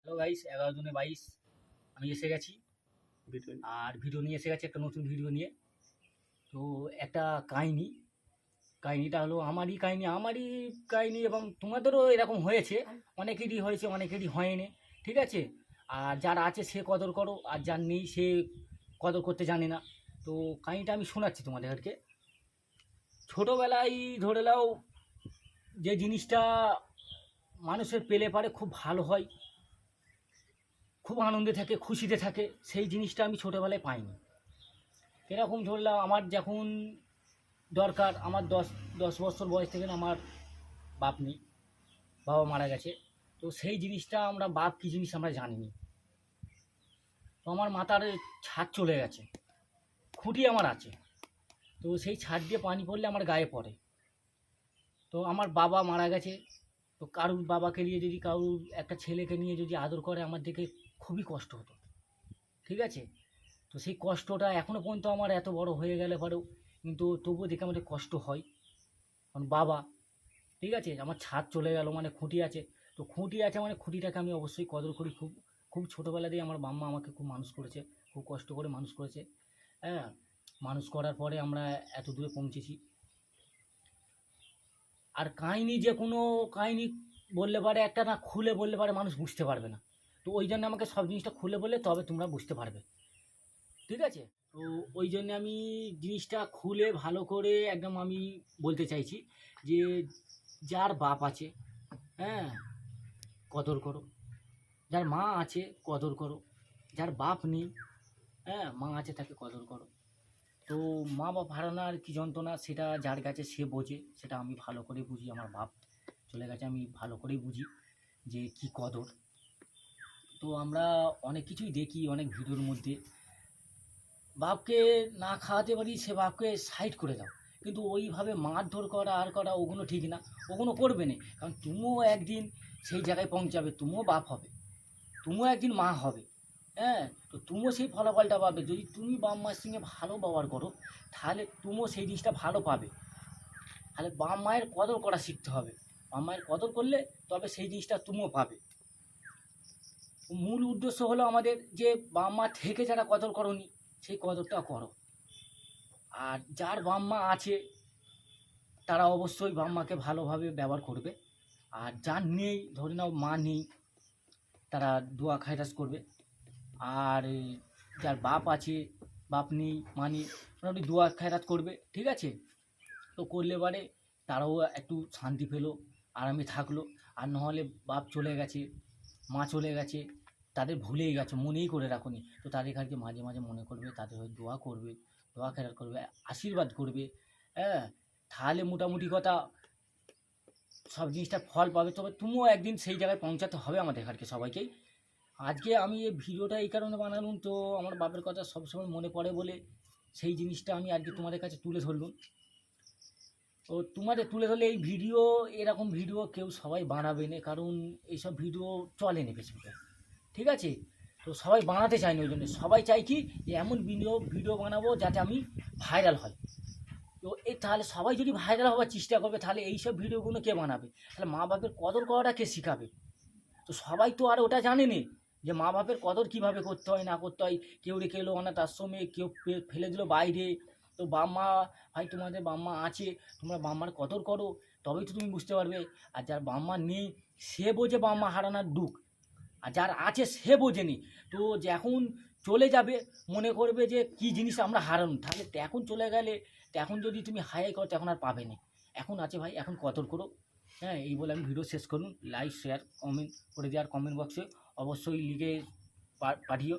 Hello guys, 11 জনে 22 আমি এসে গেছি। আর ভিডিও নিয়ে এসে গেছি, একটা নতুন ভিডিও নিয়ে। তো একটা কাহিনিটা হলো আমারই কাহিনি এবং তোমাদেরও এরকম হয়েছে, অনেকেরই হয়েছে, অনেকেরই হয়নি। ঠিক আছে? আর যার আছে সে কদর করো, আর যার নেই সে কদর করতে জানে না। তো কাহিনিটা আমি শোনাচ্ছি তোমাদেরকে। ছোটোবেলায় ধরে নাও যে জিনিসটা মানুষের পেলে পারে খুব ভালো হয়, খুব আনন্দে থাকে, খুশিতে থাকে, সেই জিনিসটা আমি ছোটোবেলায় পাইনি। এরকম ধরলাম আমার যখন দরকার, আমার দশ বছর বয়স থেকে আমার বাপ নেই, বাবা মারা গেছে। তো সেই জিনিসটা আমরা বাপ কী জিনিস আমরা জানিনি। তো আমার মাথার ছাদ চলে গেছে, খুঁটি আমার আছে, তো সেই ছাদ দিয়ে পানি পড়লে আমার গায়ে পড়ে। তো আমার বাবা মারা গেছে, তো কারুর বাবাকে নিয়ে যদি কারুর একটা ছেলেকে নিয়ে যদি আদর করে আমার দেখে খুবই কষ্ট হতো। ঠিক আছে? তো সেই কষ্টটা এখনও পর্যন্ত আমার এত বড় হয়ে গেলে পরেও কিন্তু তবুও দেখে আমাদের কষ্ট হয়। কারণ বাবা, ঠিক আছে, আমার ছাদ চলে গেল মানে খুঁটি আছে। তো খুঁটি আছে মানে খুঁটিটাকে আমি অবশ্যই কদর করি। খুব খুব ছোটোবেলা দিয়ে আমার বাম্মা আমাকে খুব মানুষ করেছে, খুব কষ্ট করে মানুষ করেছে। হ্যাঁ, মানুষ করার পরে আমরা এত দূরে পৌঁছেছি। আর কাহিনি যে কোনো কাহিনি বললে পারে একটা না খুলে বললে পারে মানুষ বুঝতে পারবে না। তো ওই জন্য আমাকে সব জিনিসটা খুলে বললে তবে তোমরা বুঝতে পারবে। ঠিক আছে? তো ওই জন্যে আমি জিনিসটা খুলে ভালো করে একদম আমি বলতে চাইছি যে যার বাপ আছে, হ্যাঁ, কদর করো। যার মা আছে কদর করো। যার বাপ নেই, হ্যাঁ, মা আছে তাকে কদর করো। তো মা বাপ হারানোর কী যন্ত্রণা সেটা যার কাছে সে বোঝে, সেটা আমি ভালো করে বুঝি। আমার বাপ চলে গেছে, আমি ভালো করেই বুঝি যে কী কদর। তো আমরা অনেক কিছুই দেখি অনেক ভিডিওর মধ্যে, বাপকে না খাওয়াতে পারি সে বাপকে সাইড করে দাও, কিন্তু ওইভাবে মারধর করা আর করা ওগুলো ঠিক না, ওগুলো করবে না। কারণ তুমিও একদিন সেই জায়গায় পৌঁছাবে, তুমিও বাপ হবে, তুমিও একদিন মা হবে। হ্যাঁ, তো তুমিও সেই ফলাফলটা পাবে। যদি তুমি বাপ মায়ের সঙ্গে ভালো ব্যবহার করো তাহলে তুমিও সেই জিনিসটা ভালো পাবে। তাহলে বাপ মায়ের কদর করা শিখতে হবে। বাপ মায়ের কদর করলে তবে সেই জিনিসটা তুমিও পাবে। মূল উদ্দেশ্য হলো আমাদের যে বাপ মা থেকে যারা কদর করনি সেই কদরটা করো। আর যার বাপ মা আছে তারা অবশ্যই বাপ মাকে ভালোভাবে ব্যবহার করবে। আর যার নেই, ধরে নাও মা নেই, তারা দোয়া খায়রাত করবে। আর যার বাপ আছে, বাপ নেই, মা নেই, মোটামুটি দোয়া খায়রাত করবে। ঠিক আছে? তো করলে পরে তারাও একটু শান্তি পেলো, আরামে থাকলো। আর নাহলে বাপ চলে গেছে, মা চলে গেছে, তাদের ভুলেই গেছো, মনেই করে রাখোনি, তো তাদের কাছে মাঝে মাঝে মনে করবে, তাদের হয়ে দোয়া করবে, দোয়া খেরাত করবে, আশীর্বাদ করবে। হ্যাঁ, তাহলে মোটামুটি কথা সব জিনিসটার ফল পাবে। তবে তুমিও একদিন সেই জায়গায় পৌঁছাতে হবে আমাদের এখানকে সবাইকেই। আজকে আমি এই ভিডিওটা এই কারণে বানালাম, তো আমার বাপের কথা সবসময় মনে পড়ে বলে সেই জিনিসটা আমি আজকে তোমাদের কাছে তুলে ধরলাম। তো তোমাদের তুলে ধরলে এই ভিডিও, এরকম ভিডিও কেউ সবাই বানাবে না, কারণ এইসব ভিডিও চলে না ফেসবুকে। ঠিক আছে? তো সবাই বানাতে চায় না, ওই জন্য সবাই চাই কি যে এমন ভিডিও ভিডিও বানাবো যাতে আমি ভাইরাল হয়। তো এই তাহলে সবাই যদি ভাইরাল হওয়ার চেষ্টা করবে তাহলে এইসব ভিডিওগুলো কে বানাবে? তাহলে মা বাপের কদর করাটা কে শেখাবে? তো সবাই তো আর ওটা জানে না যে মা বাপের কদর কীভাবে করতে হয় না করতে হয়। কেউ রেখে এলো অনাথ আশ্রমে, কেউ ফেলে দিল বাইরে। তো বাম্মা, ভাই তোমাদের বাম্মা আছে, তোমরা বাম্মার কদর করো, তবেই তো তুমি বুঝতে পারবে। আর যার বাম্মা নেই সে বোঝে বাম্মা হারানোর দুঃখ, আর যার আছে সে বোঝেনি। তো যখন চলে যাবে মনে করবে যে কী জিনিস আমরা হারানো, তাহলে এখন চলে গেলে এখন যদি তুমি হাই করো তখন আর পাবে না। এখন আছে ভাই, এখন কদর করো। হ্যাঁ, এই বলে আমি ভিডিও শেষ করুন। লাইক শেয়ার কমেন্ট করে দেওয়ার, কমেন্ট বক্সে অবশ্যই লিখে পাঠিও।